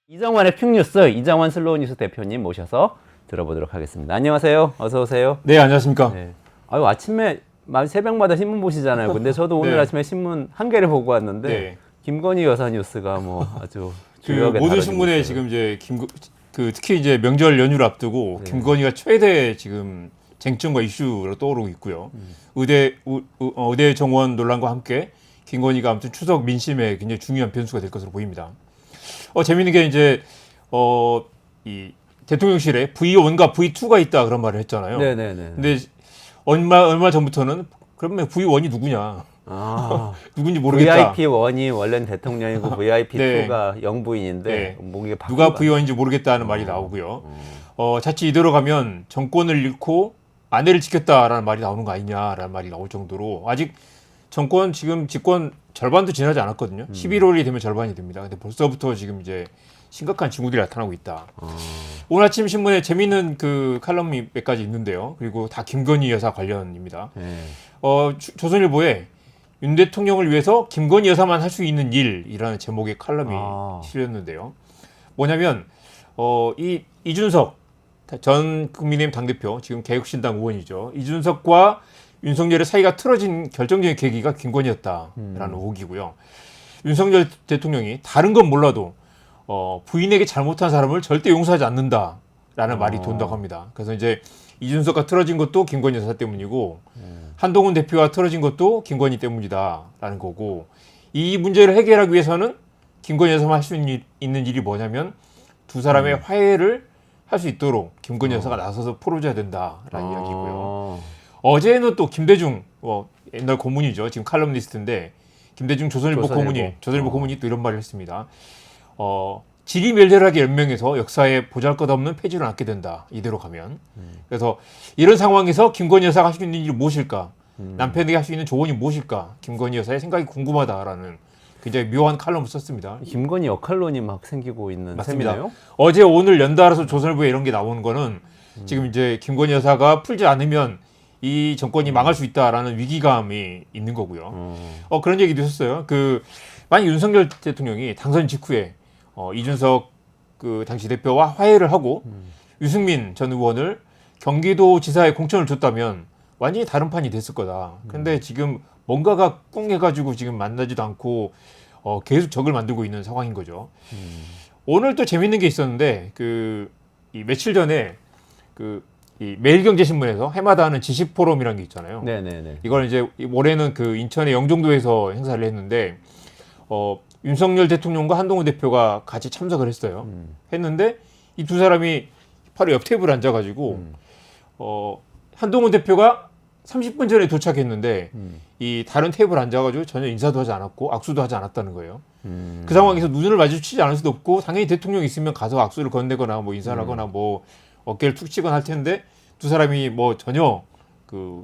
이정환의 퀵뉴스, 이정환 슬로우뉴스 대표님 모셔서 들어보도록 하겠습니다. 안녕하세요. 어서 오세요. 네, 안녕하십니까. 네. 아유, 아침에 새벽마다 신문 보시잖아요. 근데 저도 오늘 네. 아침에 신문 한 개를 보고 왔는데 네. 김건희 여사 뉴스가 뭐 아주 그 주요하게 모든 다뤄지고 신문에 있어요. 지금 이제 특히 이제 명절 연휴를 앞두고 네. 김건희가 최대 지금 쟁점과 이슈로 떠오르고 있고요. 의대 정원 논란과 함께 김건희가 아무튼 추석 민심에 굉장히 중요한 변수가 될 것으로 보입니다. 재미있는 게 이제 이 대통령실에 V1과 V2가 있다 그런 말을 했잖아요. 네네네. 근데 얼마 전부터는 그러면 V1이 누구냐? 아, 누군지 모르겠다. VIP1이 원래는 대통령이고 VIP2가 영부인인데 네. 뭐 이게 누가 V1인지 모르겠다는 말이 나오고요. 자칫 이대로 가면 정권을 잃고 아내를 지켰다라는 말이 나오는 거 아니냐라는 말이 나올 정도로 아직 정권 지금 집권 절반도 지나지 않았거든요. 11월이 되면 절반이 됩니다. 근데 벌써부터 지금 이제 심각한 징후들이 나타나고 있다. 오늘 아침 신문에 재미있는 그 칼럼이 몇 가지 있는데요. 그리고 다 김건희 여사 관련입니다. 네. 조선일보에 윤 대통령을 위해서 김건희 여사만 할 수 있는 일이라는 제목의 칼럼이 실렸는데요. 뭐냐면 이준석 전 국민의힘 당대표, 지금 개혁신당 의원이죠. 이준석과 윤석열의 사이가 틀어진 결정적인 계기가 김건희였다라는 의혹이고요. 윤석열 대통령이 다른 건 몰라도 부인에게 잘못한 사람을 절대 용서하지 않는다라는 말이 돈다고 합니다. 그래서 이제 이준석과 틀어진 것도 김건희 여사 때문이고 한동훈 대표와 틀어진 것도 김건희 때문이다라는 거고, 이 문제를 해결하기 위해서는 김건희 여사만 할 수 있는 일이 뭐냐면 두 사람의 화해를 할 수 있도록 김건희 여사가 나서서 풀어줘야 된다라는 이야기고요. 어제는 또 김대중, 옛날 고문이죠. 지금 칼럼니스트인데 김대중 조선일보 고문이 또 이런 말을 했습니다. 지리멸렬하게 연명해서 역사에 보잘것없는 폐지를 않게 된다. 이대로 가면. 그래서 이런 상황에서 김건희 여사가 할 수 있는 일이 무엇일까? 남편에게 할 수 있는 조언이 무엇일까? 김건희 여사의 생각이 궁금하다라는 굉장히 묘한 칼럼을 썼습니다. 김건희 역할론이 막 생기고 있는 맞습니다. 셈이네요. 어제 오늘 연달아서 조선일보에 이런 게 나오는 거는 지금 이제 김건희 여사가 풀지 않으면 이 정권이 망할 수 있다라는 위기감이 있는 거고요. 그런 얘기도 있었어요. 만약 윤석열 대통령이 당선 직후에 이준석 그 당시 대표와 화해를 하고 유승민 전 의원을 경기도 지사에 공천을 줬다면 완전히 다른 판이 됐을 거다. 근데 지금 뭔가가 꿍해가지고 지금 만나지도 않고 계속 적을 만들고 있는 상황인 거죠. 오늘 또 재밌는 게 있었는데 이 며칠 전에 이 매일경제신문에서 해마다 하는 지식포럼이라는 게 있잖아요. 네네네. 이걸 이제 올해는 인천의 영종도에서 행사를 했는데 윤석열 대통령과 한동훈 대표가 같이 참석을 했어요. 했는데 이 두 사람이 바로 옆 테이블에 앉아가지고 한동훈 대표가 30분 전에 도착했는데 이 다른 테이블에 앉아가지고 전혀 인사도 하지 않았고 악수도 하지 않았다는 거예요. 그 상황에서 눈을 마주치지 않을 수도 없고 당연히 대통령이 있으면 가서 악수를 건네거나 뭐 인사를 하거나 뭐 어깨를 툭 치거나 할 텐데 두 사람이 뭐 전혀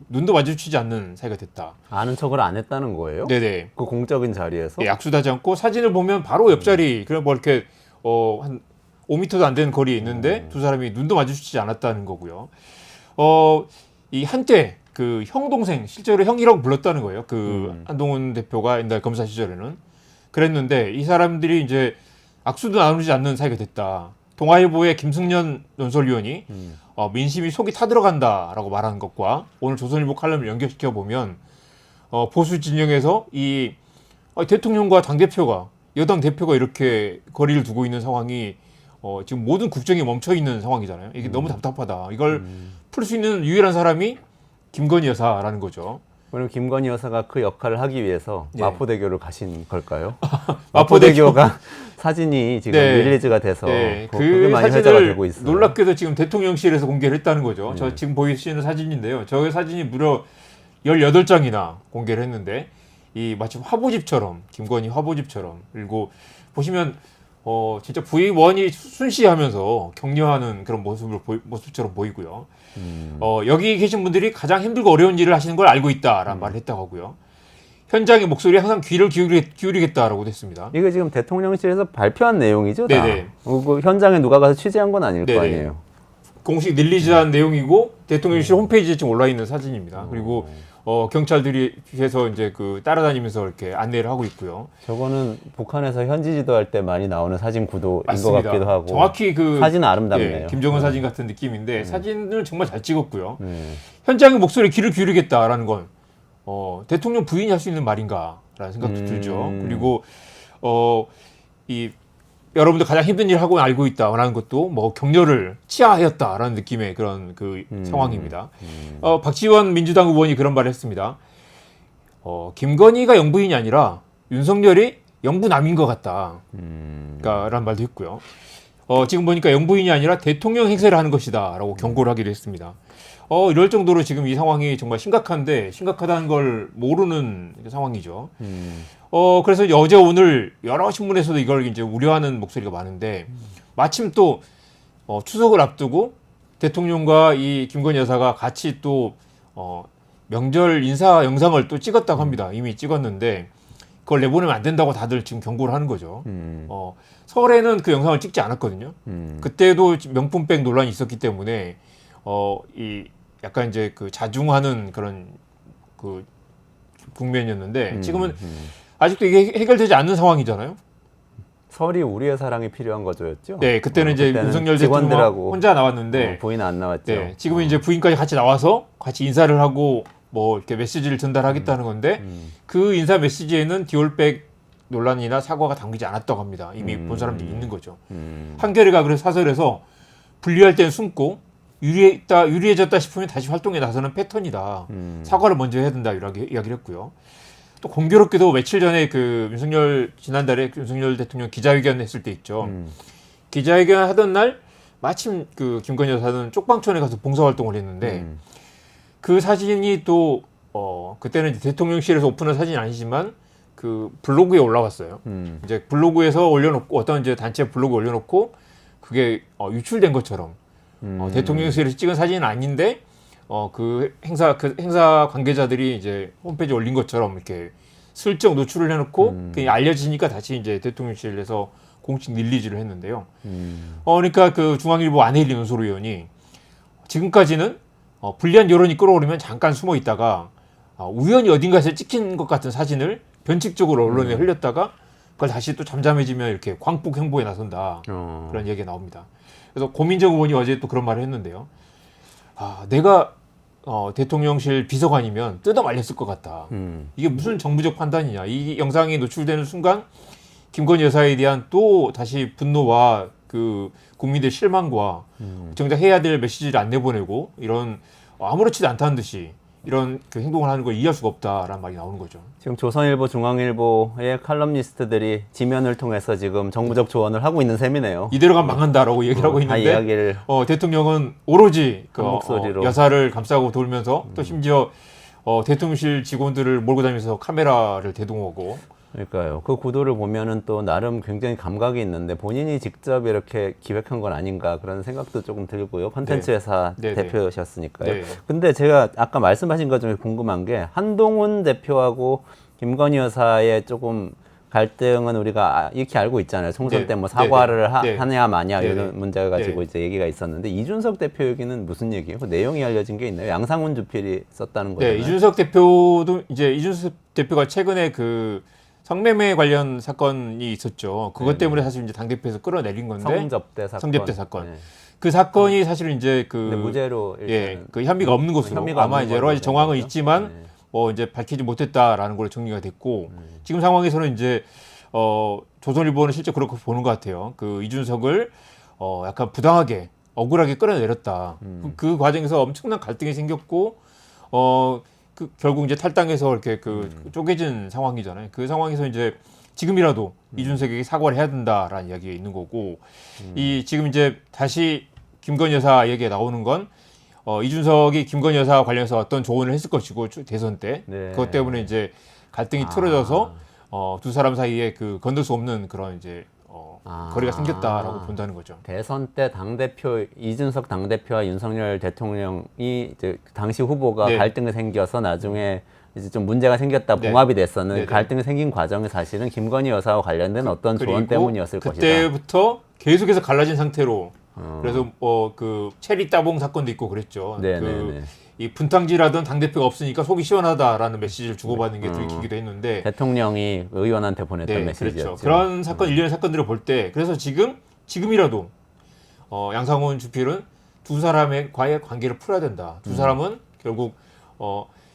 눈도 마주치지 않는 사이가 됐다. 아는 척을 안 했다는 거예요? 네네. 그 공적인 자리에서? 예, 악수도 하지 않고 사진을 보면 바로 옆자리, 그냥 뭐 이렇게 한 5m도 안 되는 거리에 있는데 두 사람이 눈도 마주치지 않았다는 거고요. 이 한때 형 동생, 실제로 형이라고 불렀다는 거예요. 한동훈 대표가 옛날 검사 시절에는 그랬는데 이 사람들이 이제 악수도 나누지 않는 사이가 됐다. 동아일보의 김승년 논설위원이 민심이 속이 타들어간다라고 말하는 것과 오늘 조선일보 칼럼을 연결시켜 보면 보수 진영에서 이 대통령과 당대표가, 여당 대표가 이렇게 거리를 두고 있는 상황이 지금 모든 국정이 멈춰 있는 상황이잖아요. 이게 너무 답답하다. 이걸 풀 수 있는 유일한 사람이 김건희 여사라는 거죠. 그럼 김건희 여사가 그 역할을 하기 위해서 네. 마포대교를 가신 걸까요? 마포대교. 마포대교가 사진이 지금 네. 릴리즈가 돼서 네. 그게 많이 회자가 사진을 되고 있어요. 놀랍게도 지금 대통령실에서 공개를 했다는 거죠. 저 지금 보이시는 사진인데요. 저 사진이 무려 18장이나 공개를 했는데 마치 화보집처럼, 김건희 화보집처럼, 그리고 보시면 진짜 V1이 순시하면서 격려하는 그런 모습처럼 보이고요. 여기 계신 분들이 가장 힘들고 어려운 일을 하시는 걸 알고 있다라는 말을 했다고 하고요. 현장의 목소리에 항상 귀를 기울이겠다라고 했습니다. 이게 지금 대통령실에서 발표한 내용이죠? 다? 네네. 현장에 누가 가서 취재한 건 아닐 네네. 거 아니에요? 공식 릴리즈한 내용이고 대통령실 홈페이지에 지금 올라 있는 사진입니다. 그리고 경찰들이 해서 이제 그 따라다니면서 이렇게 안내를 하고 있고요. 저거는 북한에서 현지 지도할 때 많이 나오는 사진 구도인 맞습니다. 것 같기도 하고. 정확히 그 사진은 아름답네요. 김정은 사진 같은 느낌인데 사진을 정말 잘 찍었고요. 네. 현장의 목소리에 귀를 기울이겠다라는 건 대통령 부인이 할 수 있는 말인가라는 생각도 들죠. 그리고 이 여러분들 가장 힘든 일을 하고 알고 있다라는 것도 뭐 격려를 치하하였다라는 느낌의 그런 그 상황입니다. 박지원 민주당 의원이 그런 말을 했습니다. 김건희가 영부인이 아니라 윤석열이 영부남인 것 같다. 라는 말도 했고요. 지금 보니까 영부인이 아니라 대통령 행세를 하는 것이다라고 경고를 하기도 했습니다. 이럴 정도로 지금 이 상황이 정말 심각한데 심각하다는 걸 모르는 상황이죠. 그래서 어제 오늘 여러 신문에서도 이걸 이제 우려하는 목소리가 많은데 마침 또 추석을 앞두고 대통령과 이 김건희 여사가 같이 또 명절 인사 영상을 또 찍었다고 합니다. 이미 찍었는데 그걸 내보내면 안 된다고 다들 지금 경고를 하는 거죠. 설에는 그 영상을 찍지 않았거든요. 그때도 명품백 논란이 있었기 때문에 이 약간 이제 그 자중하는 그런 그 국면이었는데 지금은 아직도 이게 해결되지 않는 상황이잖아요. 설이 우리의 사랑이 필요한 거죠였죠? 네, 그때는 이제 윤석열 대통령 혼자 나왔는데 부인 안 나왔죠. 네, 지금은 이제 부인까지 같이 나와서 같이 인사를 하고 뭐 이렇게 메시지를 전달하겠다는 건데 그 인사 메시지에는 디올백 논란이나 사과가 담기지 않았다고 합니다. 이미 본 사람들이 있는 거죠. 한겨레가 그래서 사설에서 분리할 때는 숨고 유리해졌다 싶으면 다시 활동에 나서는 패턴이다. 사과를 먼저 해야 된다 이렇게 이야기를 했고요. 또 공교롭게도 며칠 전에 그 지난달에 윤석열 대통령 기자회견 했을 때 있죠. 기자회견 하던 날 마침 그 김건희 여사는 쪽방촌에 가서 봉사활동을 했는데 그 사진이 또 그때는 대통령실에서 오픈한 사진이 아니지만 그 블로그에 올라왔어요. 이제 블로그에서 올려놓고 어떤 이제 단체 블로그 올려놓고 그게 유출된 것처럼 대통령실에서 찍은 사진은 아닌데 그 행사 관계자들이 이제 홈페이지에 올린 것처럼 이렇게 슬쩍 노출을 해놓고 그게 알려지니까 다시 이제 대통령실에서 공식 릴리즈를 했는데요. 그러니까 그 중앙일보 안혜리 논설위원이 지금까지는 불리한 여론이 끌어오르면 잠깐 숨어 있다가 우연히 어딘가에서 찍힌 것 같은 사진을 변칙적으로 언론에 흘렸다가 그걸 다시 또 잠잠해지면 이렇게 광폭 행보에 나선다. 그런 얘기가 나옵니다. 그래서 고민정 의원이 어제 또 그런 말을 했는데요. 내가 대통령실 비서관이면 뜯어 말렸을 것 같다. 이게 무슨 정부적 판단이냐. 이 영상이 노출되는 순간 김건희 여사에 대한 또 다시 분노와 그 국민들의 실망과 정작 해야 될 메시지를 안 내보내고 이런 아무렇지도 않다는 듯이 이런 그 행동을 하는 걸 이해할 수가 없다라는 말이 나오는 거죠. 지금 조선일보, 중앙일보의 칼럼니스트들이 지면을 통해서 지금 정부적 조언을 하고 있는 셈이네요. 이대로 가면 망한다라고 얘기를 하고 다 있는데 이야기를 대통령은 오로지 그 목소리로 여사를 감싸고 돌면서 또 심지어 대통령실 직원들을 몰고 다니면서 카메라를 대동하고 그러니까요. 그 구도를 보면은 또 나름 굉장히 감각이 있는데 본인이 직접 이렇게 기획한 건 아닌가 그런 생각도 조금 들고요. 콘텐츠 회사 대표셨으니까요. 네. 근데 제가 아까 말씀하신 것 중에 궁금한 게 한동훈 대표하고 김건희 여사의 조금 갈등은 우리가 익히 알고 있잖아요. 총선 때 뭐 사과를 하냐 마냐 이런 문제 가지고 이제 얘기가 있었는데 이준석 대표 얘기는 무슨 얘기예요? 그 내용이 알려진 게 있나요? 양상훈 주필이 썼다는 거잖아요. 네, 이준석 대표가 최근에 그 성매매 관련 사건이 있었죠. 그것 때문에 사실 이제 당대표에서 끌어내린 건데. 성접대 사건. 네. 그 사건이 사실 이제 그 무죄로 그 혐의가 없는 것으로 아마 이제 여러 가지 정황은 있지만 이제 밝히지 못했다라는 걸로 정리가 됐고 지금 상황에서는 이제 조선일보는 실제 그렇게 보는 것 같아요. 그 이준석을 약간 부당하게 억울하게 끌어내렸다. 그 과정에서 엄청난 갈등이 생겼고 결국 이제 탈당해서 이렇게 쪼개진 상황이잖아요. 그 상황에서 이제 지금이라도 이준석에게 사과를 해야 된다라는 이야기가 있는 거고 지금 이제 다시 김건희 여사 얘기가 나오는 건 이준석이 김건희 여사 관련해서 어떤 조언을 했을 것이고 대선 때 그것 때문에 이제 갈등이 틀어져서 두 사람 사이에 건들 수 없는 그런 이제 거리가 생겼다라고 본다는 거죠. 대선 때 당대표 이준석 당대표와 윤석열 대통령이 이제 당시 후보가 갈등이 생겨서 나중에 이제 좀 문제가 생겼다 봉합이 됐었는 갈등이 생긴 과정이 사실은 김건희 여사와 관련된 어떤 조언 때문이었을 것이다. 그때부터 계속해서 갈라진 상태로 그래서 그 체리 따봉 사건도 있고 그랬죠. 이 분탕질하던 당대표가 없으니까 속이 시원하다라는 메시지를 주고받는 게 들키기도 했는데 대통령이 의원한테 보냈던 메시지였죠. 그렇죠. 그런 사건 일련의 사건들을 볼 때 그래서 지금이라도 양상훈 주필은 두 사람의 과의 관계를 풀어야 된다. 두 사람은 결국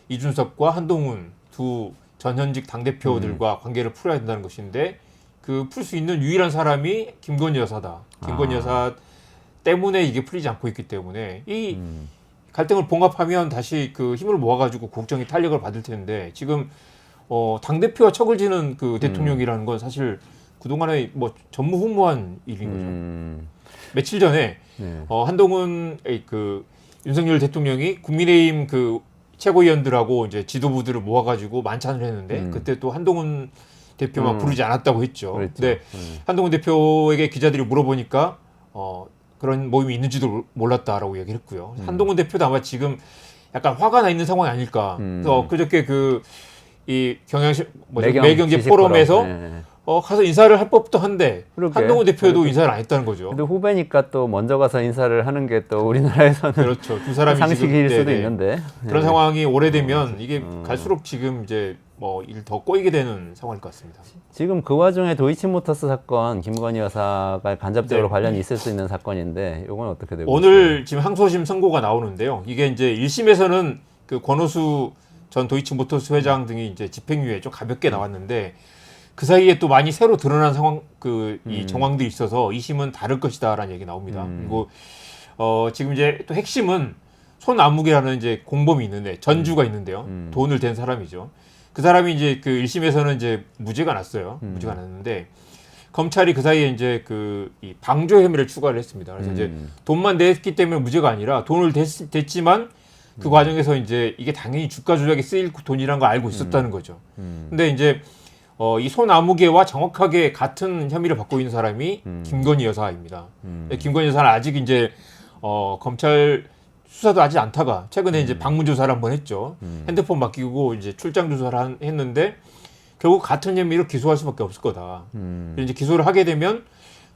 이준석과 한동훈 두 전현직 당대표들과 관계를 풀어야 된다는 것인데 그 풀 수 있는 유일한 사람이 김건희 여사다. 김건희 여사 때문에 이게 풀리지 않고 있기 때문에 이 갈등을 봉합하면 다시 그 힘을 모아가지고 국정이 탄력을 받을 텐데 지금 당대표와 척을 지는 그 대통령이라는 건 사실 그동안에 뭐 전무후무한 일인 거죠. 며칠 전에 한동훈 그 윤석열 대통령이 국민의힘 그 최고위원들하고 이제 지도부들을 모아가지고 만찬을 했는데 그때 또 한동훈 대표만 부르지 않았다고 했죠. 그랬죠. 근데 한동훈 대표에게 기자들이 물어보니까 그런 모임이 있는지도 몰랐다라고 얘기를 했고요. 한동훈 대표도 아마 지금 약간 화가 나 있는 상황이 아닐까. 그래서 그저께 이 매경제 포럼에서 가서 인사를 할 법도 한데 그러게. 한동훈 대표도 인사를 안 했다는 거죠. 근데 후배니까 또 먼저 가서 인사를 하는 게 또 우리나라에서는 그렇죠. 두 사람이 상식일 수도 있는데 그런 상황이 오래되면 이게 갈수록 지금 이제 뭐 일 더 꼬이게 되는 상황일 것 같습니다. 지금 그 와중에 도이치모터스 사건 김건희 여사가 간접적으로 관련이 있을 수 있는 사건인데 이건 어떻게 되고 오늘 지금 항소심 선고가 나오는데요. 이게 이제 1심에서는 그 권오수 전 도이치모터스 회장 등이 이제 집행유예 좀 가볍게 나왔는데 그 사이에 또 많이 새로 드러난 상황 이 정황들이 있어서 2심은 다를 것이다라는 얘기 나옵니다. 그리고 지금 이제 또 핵심은 손아무개라는 이제 공범이 있는데 전주가 있는데요. 돈을 댄 사람이죠. 그 사람이 이제 그 1심에서는 이제 무죄가 났어요. 무죄가 났는데 검찰이 그 사이에 이제 이 방조 혐의를 추가를 했습니다. 그래서 이제 돈만 냈기 때문에 무죄가 아니라 돈을 댔지만 그 과정에서 이제 이게 당연히 주가 조작에 쓰일 돈이라는 걸 알고 있었다는 거죠. 근데 이제 이 손아무개와 정확하게 같은 혐의를 받고 있는 사람이 김건희 여사입니다. 김건희 여사는 아직 이제 검찰 수사도 하지 않다가 최근에 이제 방문 조사를 한번 했죠. 핸드폰 맡기고 이제 출장 조사를 했는데 결국 같은 혐의로 기소할 수밖에 없을 거다. 이제 기소를 하게 되면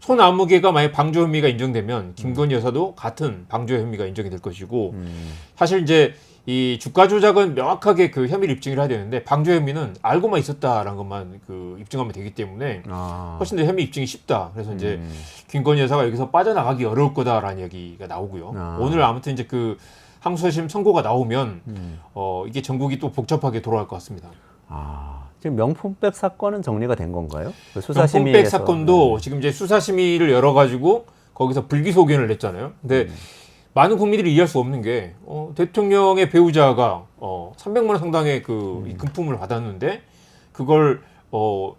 손아무개가 만약 방조 혐의가 인정되면 김건희 여사도 같은 방조 혐의가 인정이 될 것이고 사실 이제 이 주가 조작은 명확하게 그 혐의를 입증을 해야 되는데 방조 혐의는 알고만 있었다라는 것만 그 입증하면 되기 때문에 훨씬 더 혐의 입증이 쉽다. 그래서 이제 김건희 여사가 여기서 빠져나가기 어려울 거다라는 얘기가 나오고요. 오늘 아무튼 이제 그 항소심 선고가 나오면 이게 전국이 또 복잡하게 돌아갈 것 같습니다. 지금 명품백 사건은 정리가 된 건가요? 그 명품백 사건도 지금 이제 수사심의를 열어가지고 거기서 불기소 의견을 냈잖아요. 근데 많은 국민들이 이해할 수 없는 게 대통령의 배우자가 300만 원 상당의 이 금품을 받았는데 그걸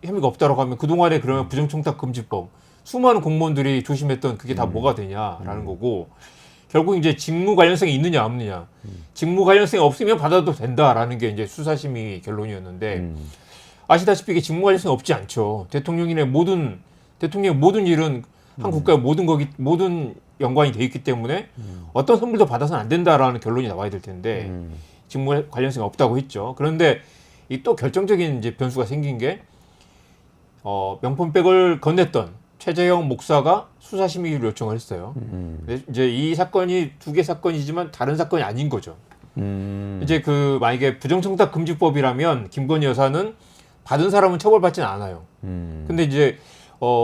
혐의가 없다라고 하면 그동안에 그러면 부정청탁금지법 수많은 공무원들이 조심했던 그게 다 뭐가 되냐라는 거고 결국 이제 직무 관련성이 있느냐 없느냐 직무 관련성이 없으면 받아도 된다라는 게 이제 수사심의 결론이었는데 아시다시피 이게 직무 관련성이 없지 않죠. 대통령의 모든 일은 한 국가의 모든 연관이 돼 있기 때문에 어떤 선물도 받아서는 안 된다라는 결론이 나와야 될 텐데 직무 관련성이 없다고 했죠. 그런데 이 또 결정적인 이제 변수가 생긴 게 명품백을 건넸던 최재형 목사가 수사심의를 요청을 했어요. 근데 이제 이 사건이 두 개 사건이지만 다른 사건이 아닌 거죠. 이제 만약에 부정청탁금지법이라면 김건희 여사는 받은 사람은 처벌받지는 않아요. 근데 이제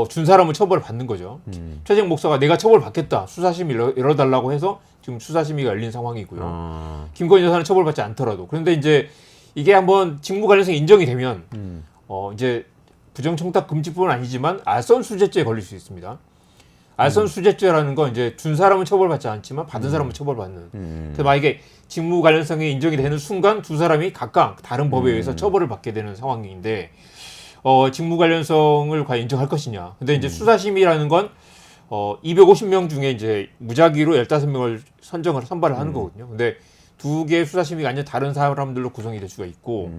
준 사람은 처벌을 받는 거죠. 최재형 목사가 내가 처벌받겠다. 수사심의 열어달라고 해서 지금 수사심의가 열린 상황이고요. 김건희 여사는 처벌받지 않더라도. 그런데 이제 이게 한번 직무 관련성이 인정이 되면 이제 부정청탁금지법은 아니지만 알선수재죄에 걸릴 수 있습니다. 알선수재죄라는 건 이제 준 사람은 처벌받지 않지만 받은 사람은 처벌받는. 그래서 만약에 직무 관련성이 인정이 되는 순간 두 사람이 각각 다른 법에 의해서 처벌을 받게 되는 상황인데 직무 관련성을 과연 인정할 것이냐. 근데 이제 수사심의라는 건 250명 중에 이제 무작위로 15명을 선발을 하는 거거든요. 근데 두 개의 수사심의가 아니라 다른 사람들로 구성이 될 수가 있고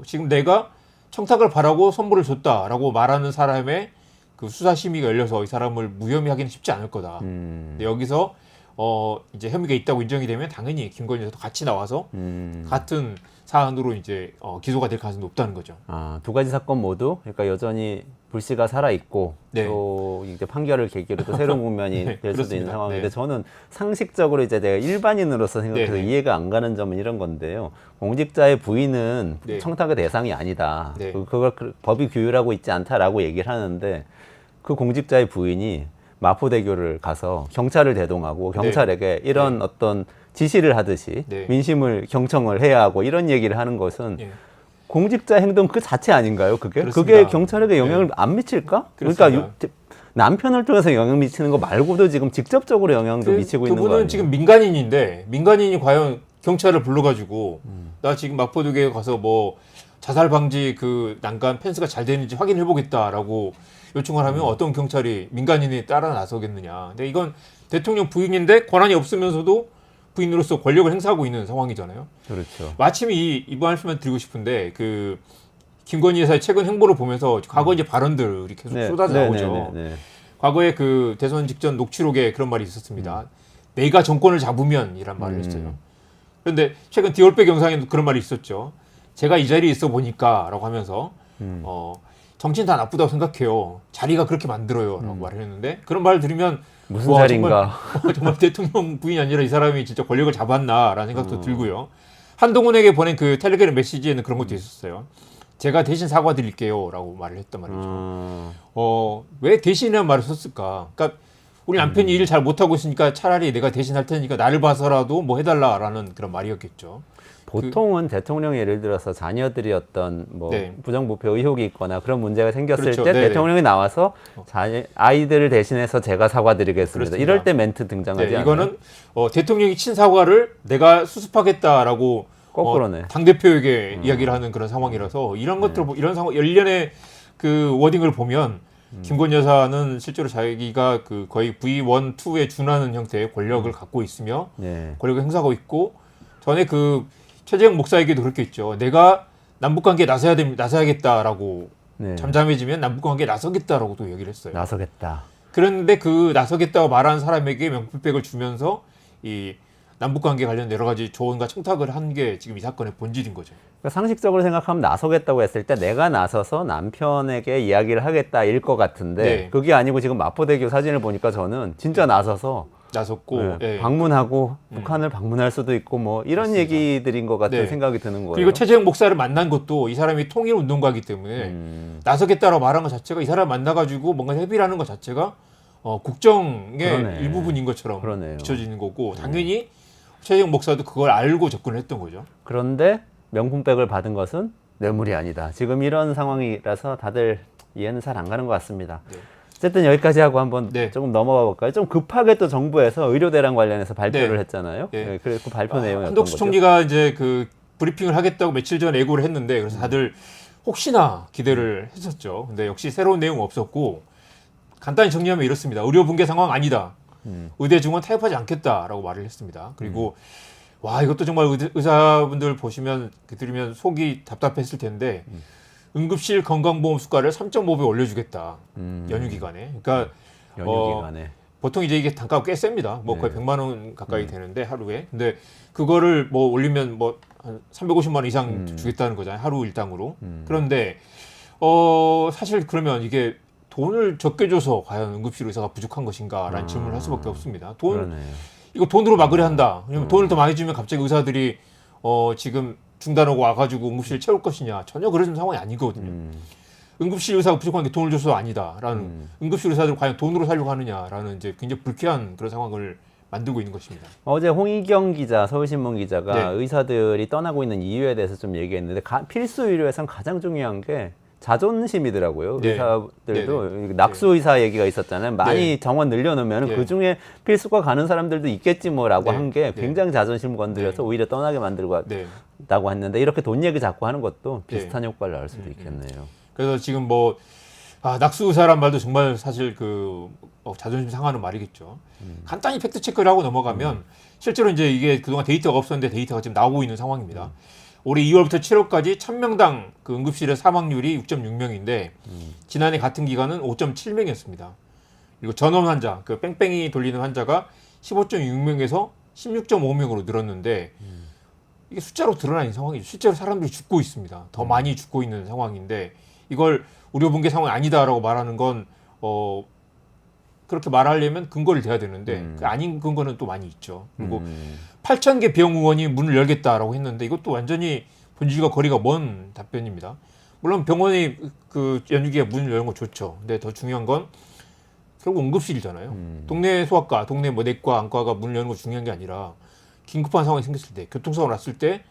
지금 내가 청탁을 바라고 선물을 줬다라고 말하는 사람의 그 수사심의가 열려서 이 사람을 무혐의 하기는 쉽지 않을 거다. 근데 여기서 이제 혐의가 있다고 인정이 되면 당연히 김건희 여사도 같이 나와서 같은 사안으로 이제 기소가 될 가능성이 높다는 거죠. 두 가지 사건 모두 그러니까 여전히 불씨가 살아 있고 네. 또 이제 판결을 계기로 또 새로운 국면이 네, 될 수도 있는 그렇습니다. 상황인데 네. 저는 상식적으로 이제 내가 일반인으로서 생각해서 네, 네. 이해가 안 가는 점은 이런 건데요. 공직자의 부인은 네. 청탁의 대상이 아니다. 네. 그걸 법이 규율하고 있지 않다라고 얘기를 하는데 그 공직자의 부인이 마포대교를 가서 경찰을 대동하고 경찰에게 이런 어떤 지시를 하듯이 네. 민심을 경청을 해야 하고 이런 얘기를 하는 것은 예. 공직자 행동 그 자체 아닌가요? 그게? 그렇습니다. 그게 경찰에게 영향을 안 미칠까? 그렇습니다. 그러니까 남편을 통해서 영향 미치는 거 말고도 지금 직접적으로 영향도 미치고 있는 거 그분은 아니에요? 지금 민간인인데 민간인이 과연 경찰을 불러가지고 나 지금 마포두개에 가서 뭐 자살 방지 그 난간 펜스가 잘 되는지 확인해 보겠다라고 요청을 하면 어떤 경찰이 민간인이 따라 나서겠느냐. 근데 이건 대통령 부인인데 권한이 없으면서도 부인으로서 권력을 행사하고 있는 상황이잖아요. 그렇죠. 마침 이 말씀을 드리고 싶은데 그 김건희 여사의 최근 행보를 보면서 과거 이제 발언들이 계속 쏟아져 나오죠. 과거에 그 대선 직전 녹취록에 그런 말이 있었습니다. 내가 정권을 잡으면이란 말을 했어요. 그런데 최근 디올백 영상에도 그런 말이 있었죠. 제가 이 자리에 있어 보니까라고 하면서 정치는 다 나쁘다고 생각해요. 자리가 그렇게 만들어요라고 말을 했는데 그런 말을 들으면 무슨 자리인가? 정말 대통령 부인이 아니라 이 사람이 진짜 권력을 잡았나라는 생각도 들고요. 한동훈에게 보낸 그 텔레그램 메시지에는 그런 것도 있었어요. 제가 대신 사과드릴게요라고 말을 했단 말이죠. 왜 대신이라는 말을 썼을까? 그러니까 우리 남편이 일을 잘 못하고 있으니까 차라리 내가 대신할 테니까 나를 봐서라도 뭐 해달라라는 그런 말이었겠죠. 보통은 대통령이 예를 들어서 자녀들이 어떤 뭐 네. 부정부패 의혹이 있거나 그런 문제가 생겼을 그렇죠. 때 네네. 대통령이 나와서 아이들을 대신해서 제가 사과드리겠습니다. 그렇습니다. 이럴 때 멘트 등장하지 않아요? 이거는 대통령이 친 사과를 내가 수습하겠다라고 거꾸로네. 당대표에게 이야기를 하는 그런 상황이라서 이런 것들 이런 상황 일련의 그 워딩을 보면 김건희 여사는 실제로 자기가 그 거의 V1, 2에 준하는 형태의 권력을 갖고 있으며 권력을 행사하고 있고 전에 그 최재형 목사에게도 그렇게 했죠. 내가 남북관계에 나서야겠다라고 잠잠해지면 남북관계에 나서겠다라고도 얘기를 했어요. 나서겠다. 그런데 그 나서겠다고 말한 사람에게 명품백을 주면서 이 남북관계 관련 여러 가지 조언과 청탁을 한 게 지금 이 사건의 본질인 거죠. 그러니까 상식적으로 생각하면 나서겠다고 했을 때 내가 나서서 남편에게 이야기를 하겠다일 것 같은데 그게 아니고 지금 마포대교 사진을 보니까 저는 진짜 나섰고 방문하고 북한을 방문할 수도 있고 뭐 이런 맞습니다. 얘기들인 것 같은 생각이 드는 거예요. 그리고 최재형 목사를 만난 것도 이 사람이 통일운동가이기 때문에 나서겠다라고 말한 것 자체가 이 사람 만나가지고 뭔가 협의를 하는 것 자체가 국정의 일부분인 것처럼 비춰지는 거고 당연히 최재형 목사도 그걸 알고 접근을 했던 거죠. 그런데 명품백을 받은 것은 뇌물이 아니다. 지금 이런 상황이라서 다들 이해는 잘 안 가는 것 같습니다. 어쨌든 여기까지 하고 한번 조금 넘어가 볼까요? 좀 급하게 또 정부에서 의료대란 관련해서 발표를 했잖아요. 그래서 그 발표 내용이 어떤 한덕수 거죠? 총리가 이제 그 브리핑을 하겠다고 며칠 전에 예고를 했는데 그래서 다들 혹시나 기대를 했었죠. 근데 역시 새로운 내용 없었고 간단히 정리하면 이렇습니다. 의료 붕괴 상황 아니다. 의대 증원 타협하지 않겠다라고 말을 했습니다. 그리고 와 이것도 정말 의사분들 보시면 들으면 속이 답답했을 텐데 응급실 건강보험 수가를 3.5배 올려주겠다. 연휴 기간에. 그러니까 연휴 기간에. 보통 이제 이게 단가가 꽤 셉니다. 뭐 거의 100만 원 가까이 되는데 하루에. 근데 그거를 뭐 올리면 뭐 한 350만 원 이상 주겠다는 거잖아요. 하루 일당으로. 그런데 사실 그러면 이게 돈을 적게 줘서 과연 응급실 의사가 부족한 것인가라는 질문을 할 수밖에 없습니다. 이거 돈으로 막으려 한다. 왜냐면 돈을 더 많이 주면 갑자기 의사들이 지금 중단하고 와가지고 응급실을 채울 것이냐. 전혀 그런 상황이 아니거든요. 응급실 의사가 부족한 게 돈을 줘서 아니다라는 응급실 의사들 과연 돈으로 살려고 하느냐라는 이제 굉장히 불쾌한 그런 상황을 만들고 있는 것입니다. 어제 홍희경 기자, 서울신문 기자가 의사들이 떠나고 있는 이유에 대해서 좀 얘기했는데 필수 의료에선 가장 중요한 게 자존심이더라고요. 의사들도 낙수 의사 얘기가 있었잖아요. 많이 정원 늘려놓으면 그 중에 필수과 가는 사람들도 있겠지 뭐라고 한 게 굉장히 자존심 건드려서 오히려 떠나게 만들고 있다고 했는데 이렇게 돈 얘기 자꾸 하는 것도 비슷한 효과를 낳을 수도 있겠네요. 그래서 지금 뭐 낙수 의사란 말도 정말 사실 그 자존심 상하는 말이겠죠. 간단히 팩트 체크를 하고 넘어가면 실제로 이제 이게 그동안 데이터가 없었는데 데이터가 지금 나오고 있는 상황입니다. 올해 2월부터 7월까지 1000명당 그 응급실의 사망률이 6.6명인데 지난해 같은 기간은 5.7명이었습니다. 그리고 전원 환자, 그 뺑뺑이 돌리는 환자가 15.6명에서 16.5명으로 늘었는데 이게 숫자로 드러나는 상황이죠. 실제로 사람들이 죽고 있습니다. 더 많이 죽고 있는 상황인데 이걸 우려붕괴 상황이 아니다라고 말하는 건 그렇게 말하려면 근거를 대야 되는데 그 아닌 근거는 또 많이 있죠. 그리고 8,000개 병원이 문을 열겠다라고 했는데 이것도 완전히 본질과 거리가 먼 답변입니다. 물론 병원이 그 연휴기에 문을 여는 거 좋죠. 근데 더 중요한 건 결국 응급실이잖아요. 동네 소아과, 동네 뭐 내과, 안과가 문을 여는 거 중요한 게 아니라 긴급한 상황이 생겼을 때, 교통사고 났을 때,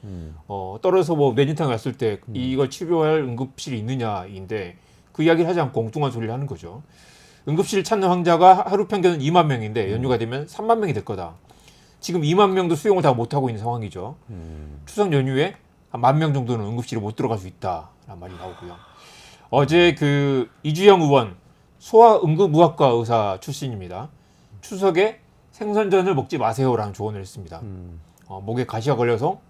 떨어져서 뭐 뇌진탕이 왔을 때 이걸 치료할 응급실이 있느냐인데 그 이야기를 하지 않고 엉뚱한 소리를 하는 거죠. 응급실 찾는 환자가 하루 평균은 2만 명인데 연휴가 되면 3만 명이 될 거다. 지금 2만 명도 수용을 다 못하고 있는 상황이죠. 추석 연휴에 한 1만 명 정도는 응급실에 못 들어갈 수 있다라는 말이 나오고요. 어제 그 이주영 의원 소아응급의학과 의사 출신입니다. 추석에 생선전을 먹지 마세요라는 조언을 했습니다. 목에 가시가 걸려서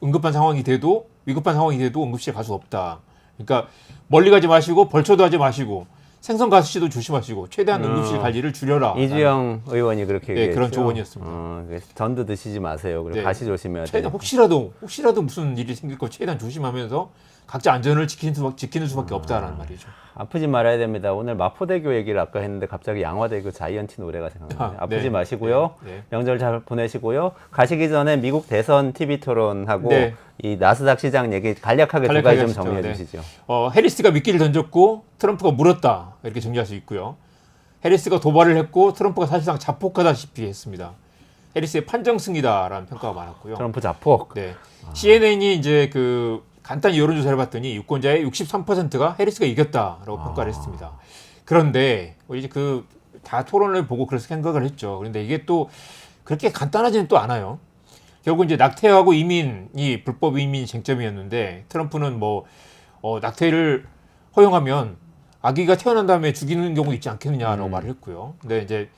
응급한 상황이 돼도 위급한 상황이 돼도 응급실에 갈 수 없다. 그러니까 멀리 가지 마시고 벌초도 하지 마시고 생선 가시도 조심하시고 최대한 응급실 관리를 줄여라. 이주영 의원이 그렇게 얘기했죠. 그런 조언이었습니다. 전도 드시지 마세요. 그리고 가시 조심해야 돼요. 최대한 혹시라도 무슨 일이 생길 거 최대한 조심하면서 각자 안전을 지키는 수밖에 없다라는 말이죠. 아프지 말아야 됩니다. 오늘 마포대교 얘기를 아까 했는데 갑자기 양화대교 자이언티 노래가 생각나네요. 아프지 네. 마시고요. 네. 명절 잘 보내시고요. 가시기 전에 미국 대선 TV 토론하고 네. 이 나스닥 시장 얘기 간략하게 두 가지 좀 하시죠. 정리해 네. 주시죠. 해리스가 미끼를 던졌고 트럼프가 물었다. 이렇게 정리할 수 있고요. 해리스가 도발을 했고 트럼프가 사실상 자폭하다시피 했습니다. 해리스의 판정승이다라는 평가가 많았고요. 트럼프 자폭. 네. CNN이 이제 그 간단히 여론조사를 봤더니 유권자의 63%가 해리스가 이겼다라고 평가를 했습니다. 그런데 이제 그 다 토론을 보고 그래서 생각을 했죠. 그런데 이게 또 그렇게 간단하지는 또 않아요. 결국 이제 낙태하고 이민이 불법 이민 쟁점이었는데 트럼프는 뭐 낙태를 허용하면 아기가 태어난 다음에 죽이는 경우 있지 않겠느냐라고 말을 했고요. 근데 이제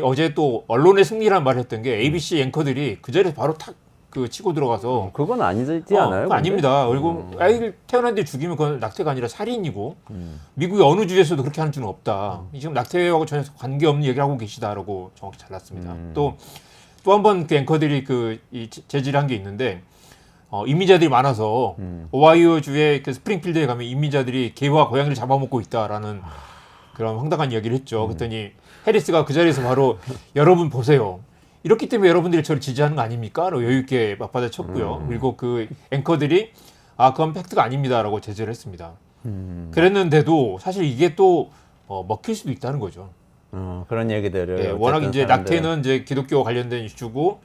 어제 또 언론의 승리라는 말을 했던 게 ABC 앵커들이 그 자리에서 바로 탁 그 치고 들어가서 그건 아니지 않아요? 그거 아닙니다. 그리고 아이를 태어난 뒤에 죽이면 그건 낙태가 아니라 살인이고 미국의 어느 주에서도 그렇게 하는 주는 없다. 지금 낙태하고 전혀 관계없는 얘기를 하고 계시다라고 정확히 잘랐습니다. 또 한 번 그 앵커들이 이 제지를 한 게 있는데 이민자들이 많아서 오하이오주의 그 스프링필드에 가면 이민자들이 개와 고양이를 잡아먹고 있다라는 그런 황당한 이야기를 했죠. 그랬더니 해리스가 그 자리에서 바로 여러분 보세요. 이렇기 때문에 여러분들이 저를 지지하는 거 아닙니까? 라고 여유 있게 맞받아쳤고요. 그리고 그 앵커들이 그건 팩트가 아닙니다라고 제재를 했습니다. 그랬는데도 사실 이게 또 먹힐 수도 있다는 거죠. 그런 얘기들을. 네, 워낙 이제 낙태는 이제 기독교 관련된 이슈고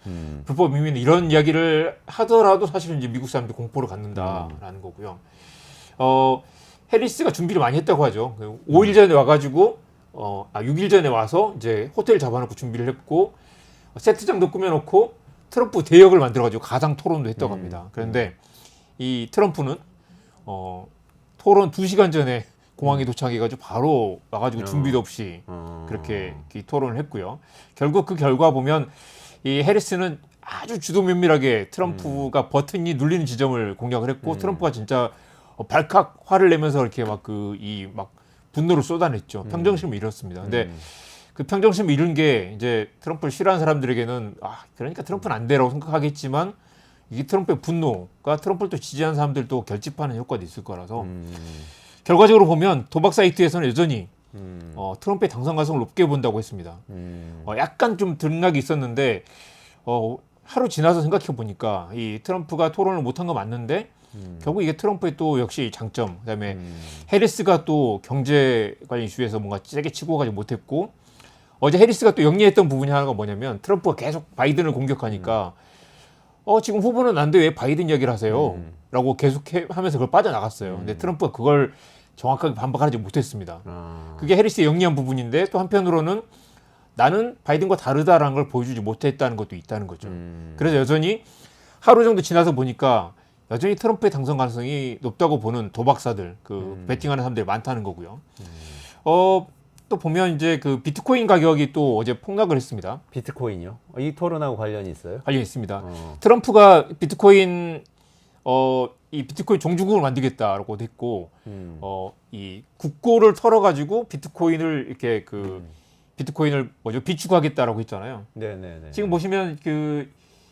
불법 이민 이런 이야기를 하더라도 사실은 이제 미국 사람들이 공포를 갖는다라는 거고요. 해리스가 준비를 많이 했다고 하죠. 5일 전에 와가지고 6일 전에 와서 이제 호텔 잡아놓고 준비를 했고 세트장도 꾸며놓고 트럼프 대역을 만들어가지고 가상 토론도 했다고 합니다. 그런데 이 트럼프는 토론 2시간 전에 공항에 도착해가지고 바로 와가지고 준비도 없이 그렇게 토론을 했고요. 결국 그 결과 보면 이 해리스는 아주 주도 면밀하게 트럼프가 버튼이 눌리는 지점을 공략을 했고 트럼프가 진짜 발칵 화를 내면서 이렇게 막 분노를 쏟아냈죠. 평정심을 잃었습니다. 근데 그 평정심을 잃은 게 이제 트럼프를 싫어하는 사람들에게는 그러니까 트럼프는 안 돼라고 생각하겠지만 이게 트럼프의 분노가 트럼프를 또 지지하는 사람들도 결집하는 효과도 있을 거라서 결과적으로 보면 도박 사이트에서는 여전히 트럼프의 당선 가능성을 높게 본다고 했습니다. 약간 좀 등락이 있었는데 하루 지나서 생각해 보니까 이 트럼프가 토론을 못한 거 맞는데 결국 이게 트럼프의 또 역시 장점, 그다음에 해리스가 또 경제 관련 이슈에서 뭔가 세게 치고 가지 못했고 어제 해리스가 또 영리했던 부분이 하나가 뭐냐면 트럼프가 계속 바이든을 공격하니까 지금 후보는 안 돼 왜 바이든 이야기를 하세요? 라고 계속 하면서 그걸 빠져나갔어요. 근데 트럼프가 그걸 정확하게 반박하지 못했습니다. 그게 해리스의 영리한 부분인데 또 한편으로는 나는 바이든과 다르다라는 걸 보여주지 못했다는 것도 있다는 거죠. 그래서 여전히 하루 정도 지나서 보니까 여전히 트럼프의 당선 가능성이 높다고 보는 도박사들, 베팅하는 사람들이 많다는 거고요. 또 보면 이제 그 비트코인 가격이 또 어제 폭락을 했습니다. 비트코인이요? 이 토론하고 관련이 있어요? 관련이 있습니다. 트럼프가 비트코인 이 비트코인 종주국을 만들겠다라고 했고 이 국고를 털어가지고 비트코인을 이렇게 비트코인을 비축하겠다라고 했잖아요. 네네네. 지금 보시면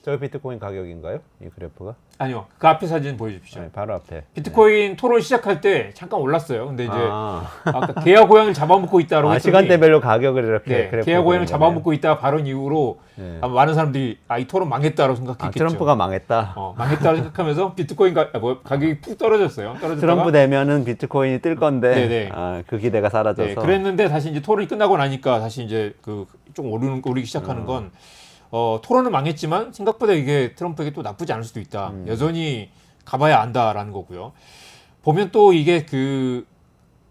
저게 비트코인 가격인가요? 이 그래프가? 아니요. 그 앞에 사진 보여주십시오. 네, 바로 앞에. 비트코인 토론 시작할 때 잠깐 올랐어요. 근데 이제 아까 개야 고양이를 잡아먹고 있다라고 했더니 시간대별로 가격을 이렇게 개야 고양이를 잡아먹고 있다 발언 이후로 아마 많은 사람들이 이 토론 망했다라고 생각했겠죠. 트럼프가 망했다. 망했다고 생각하면서 비트코인 가격이 푹 떨어졌어요. 트럼프 되면은 비트코인이 뜰 건데 그 기대가 사라져서. 네, 그랬는데 다시 이제 토론이 끝나고 나니까 다시 이제 좀 오르기 시작하는 건 토론은 망했지만 생각보다 이게 트럼프에게 또 나쁘지 않을 수도 있다. 여전히 가봐야 안다라는 거고요. 보면 또 이게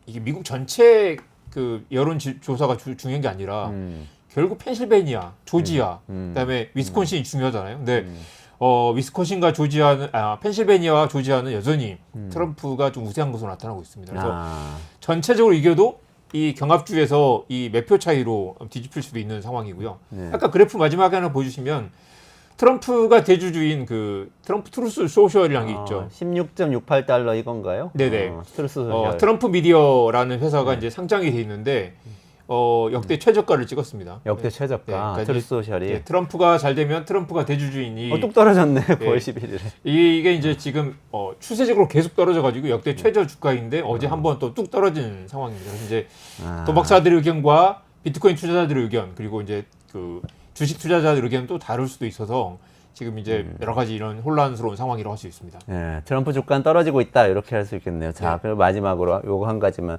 이게 미국 전체 여론 조사가 중요한 게 아니라 결국 펜실베니아, 조지아, 그다음에 위스콘신이 중요하잖아요. 근데 위스콘신과 조지아는 펜실베니아와 조지아는 여전히 트럼프가 좀 우세한 것으로 나타나고 있습니다. 그래서 전체적으로 이겨도 이 경합주에서 이 몇 표 차이로 뒤집힐 수도 있는 상황이고요. 아까 그래프 마지막에 하나 보여주시면 트럼프가 대주주인 트럼프 트루스 소셜이라는 게 있죠. 16.68달러 이건가요? 네네. 트루스 소셜. 트럼프 미디어라는 회사가 이제 상장이 돼 있는데 역대 최저가를 찍었습니다. 역대 최저가. 그러니까 트루스 소셜이. 트럼프가 잘 되면 트럼프가 대주주인이 뚝 떨어졌네. 9월 11일에. 이게 이제 지금 추세적으로 계속 떨어져가지고 역대 최저 주가인데 어제 한번 또 뚝 떨어진 상황입니다. 그래서 이제 도박사들의 의견과 비트코인 투자자들의 의견 그리고 이제 주식 투자자들 의견은 또 다를 수도 있어서 지금 이제 여러 가지 이런 혼란스러운 상황이라고 할 수 있습니다. 네, 트럼프 주가는 떨어지고 있다 이렇게 할 수 있겠네요. 자, 그리고 마지막으로 요거 한 가지만.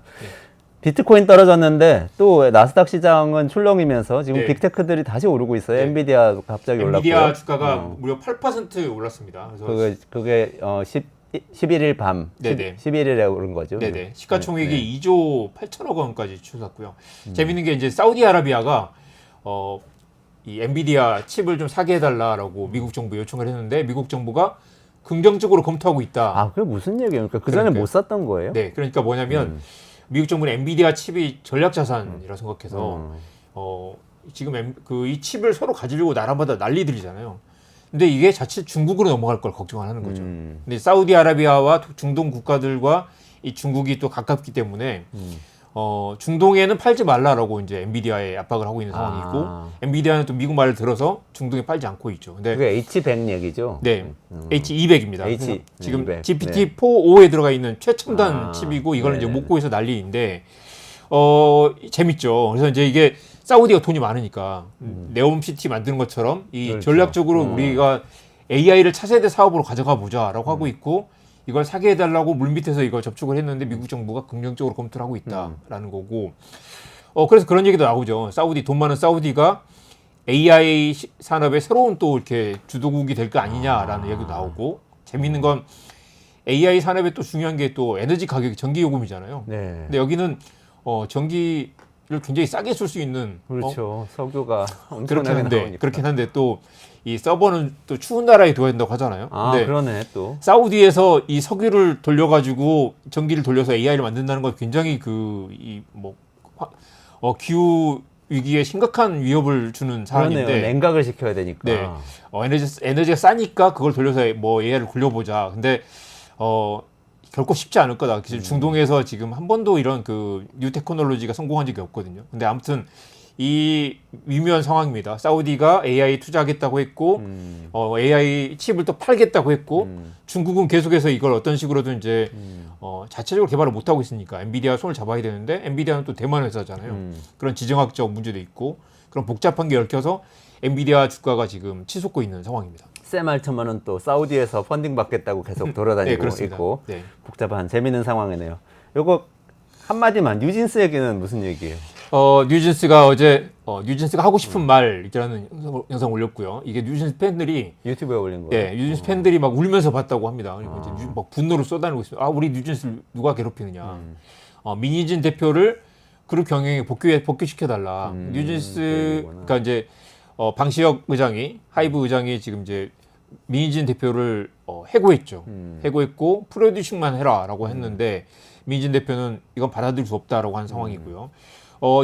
비트코인 떨어졌는데 또 나스닥 시장은 출렁이면서 지금 빅테크들이 다시 오르고 있어요. 엔비디아 갑자기 올랐고요. 엔비디아 주가가 무려 8% 올랐습니다. 그래서 그게 11일 밤, 11일에 오른 거죠. 네네. 시가총액이 2조 8천억 원까지 치솟았고요. 재밌는 게 이제 사우디아라비아가 이 엔비디아 칩을 좀 사게 해달라라고 미국 정부에 요청을 했는데 미국 정부가 긍정적으로 검토하고 있다. 그게 무슨 얘기입니까? 그 전에 못 샀던 거예요? 네, 그러니까 뭐냐면 미국 정부는 엔비디아 칩이 전략 자산이라 생각해서 지금 이 칩을 서로 가지려고 나라마다 난리들이잖아요. 근데 이게 자칫 중국으로 넘어갈 걸 걱정하는 거죠. 근데 사우디아라비아와 중동 국가들과 이 중국이 또 가깝기 때문에 중동에는 팔지 말라라고 이제 엔비디아에 압박을 하고 있는 상황이고 엔비디아는 또 미국 말을 들어서 중동에 팔지 않고 있죠. 근데 그게 H100 얘기죠? 네, H200입니다. 지금 H200. GPT-4O에 들어가 있는 최첨단 칩이고 이걸 이제 못 구해서 난리인데 재밌죠. 그래서 이제 이게 사우디가 돈이 많으니까 네옴시티 만드는 것처럼 이 전략적으로 우리가 AI를 차세대 사업으로 가져가 보자라고 하고 있고. 이걸 사게 해달라고 물밑에서 이걸 접촉을 했는데 미국 정부가 긍정적으로 검토를 하고 있다라는 거고. 그래서 그런 얘기도 나오죠. 돈 많은 사우디가 AI 산업의 새로운 또 이렇게 주도국이 될 거 아니냐라는 얘기도 나오고. 재밌는 건 AI 산업에 또 중요한 게 또 에너지 가격이 전기 요금이잖아요. 네. 근데 여기는 전기를 굉장히 싸게 쓸 수 있는. 그렇죠. 석유가 엄청나게 나오니까. 그렇긴 한데 또 이 서버는 또 추운 나라에 둬야 된다고 하잖아요. 근데 그러네 또. 사우디에서 이 석유를 돌려가지고 전기를 돌려서 AI를 만든다는 건 굉장히 기후 위기에 심각한 위협을 주는 사안인데. 그러네요. 냉각을 시켜야 되니까. 네. 에너지가 싸니까 그걸 돌려서 AI를 굴려보자. 근데 결코 쉽지 않을 거다. 중동에서 지금 한 번도 이런 뉴 테크놀로지가 성공한 적이 없거든요. 근데 아무튼 이 미묘한 상황입니다. 사우디가 AI 투자하겠다고 했고, AI 칩을 또 팔겠다고 했고, 중국은 계속해서 이걸 어떤 식으로든 이제 자체적으로 개발을 못 하고 있으니까 엔비디아 손을 잡아야 되는데 엔비디아는 또 대만 회사잖아요. 그런 지정학적 문제도 있고 그런 복잡한 게 얽혀서 엔비디아 주가가 지금 치솟고 있는 상황입니다. 샘 알트만은 또 사우디에서 펀딩 받겠다고 계속 돌아다니고 있고 복잡한 재밌는 상황이네요. 요거 한마디만 뉴진스 얘기는 무슨 얘기예요? 뉴진스가 어제 뉴진스가 하고 싶은 말이라는 영상 올렸고요. 이게 뉴진스 팬들이 유튜브에 올린 거예요. 네, 뉴진스 팬들이 막 울면서 봤다고 합니다. 그리고 이제 막 분노를 쏟아내고 있습니다. 우리 뉴진스 누가 괴롭히느냐. 민희진 대표를 그룹 경영에 복귀시켜달라. 뉴진스가 이제 방시혁 의장이 하이브 의장이 지금 이제 민희진 대표를 해고했죠. 해고했고 프로듀싱만 해라라고 했는데 민희진 대표는 이건 받아들일 수 없다라고 한 상황이고요.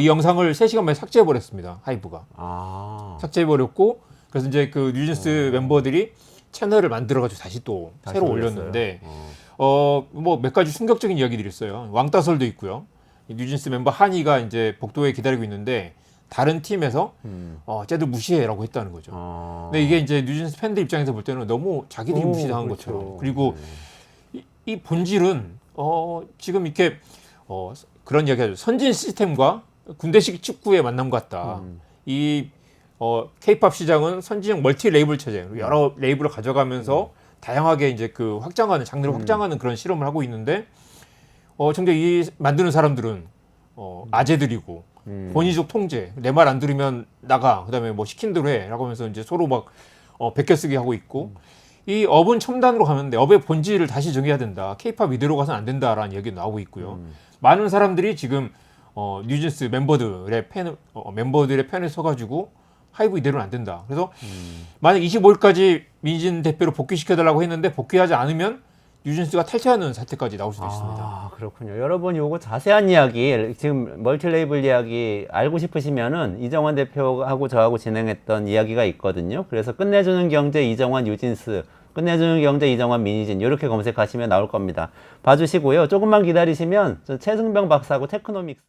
이 영상을 3시간 만에 삭제해버렸습니다. 하이브가. 삭제해버렸고 그래서 이제 그 뉴진스 멤버들이 채널을 만들어가지고 다시 새로 올렸는데 뭐 몇 가지 충격적인 이야기들이 있어요. 왕따설도 있고요. 뉴진스 멤버 한이가 이제 복도에 기다리고 있는데 다른 팀에서 쟤들 무시해라고 했다는 거죠. 근데 이게 이제 뉴진스 팬들 입장에서 볼 때는 너무 자기들이 무시당한 그렇죠. 것처럼. 그리고 이 본질은 지금 이렇게 그런 이야기하죠. 선진 시스템과 군대식 축구의 만남 같다. 이 K-팝 시장은 선진형 멀티 레이블 체제, 여러 레이블을 가져가면서 다양하게 이제 그 확장하는 장르를 확장하는 그런 실험을 하고 있는데, 근데 이 만드는 사람들은 아재들이고 권위적 통제, 내 말 안 들으면 나가, 그다음에 뭐 시킨 대로 해라고 하면서 이제 서로 막 베껴쓰기 하고 있고, 이 업은 첨단으로 가는데 업의 본질을 다시 정해야 된다. K-팝 이대로 가서는 안 된다라는 얘기 나오고 있고요. 많은 사람들이 지금 뉴진스 멤버들의 편에 서가지고 하이브 이대로는 안 된다. 그래서 만약 25일까지 민진 대표로 복귀시켜달라고 했는데 복귀하지 않으면 뉴진스가 탈퇴하는 사태까지 나올 수도 있습니다. 아, 그렇군요. 여러분 요거 자세한 이야기, 지금 멀티레이블 이야기 알고 싶으시면은 이정환 대표하고 저하고 진행했던 이야기가 있거든요. 그래서 끝내주는 경제 이정환 뉴진스, 끝내주는 경제 이정환 민희진 이렇게 검색하시면 나올 겁니다. 봐주시고요. 조금만 기다리시면 저 최승병 박사하고 테크노믹스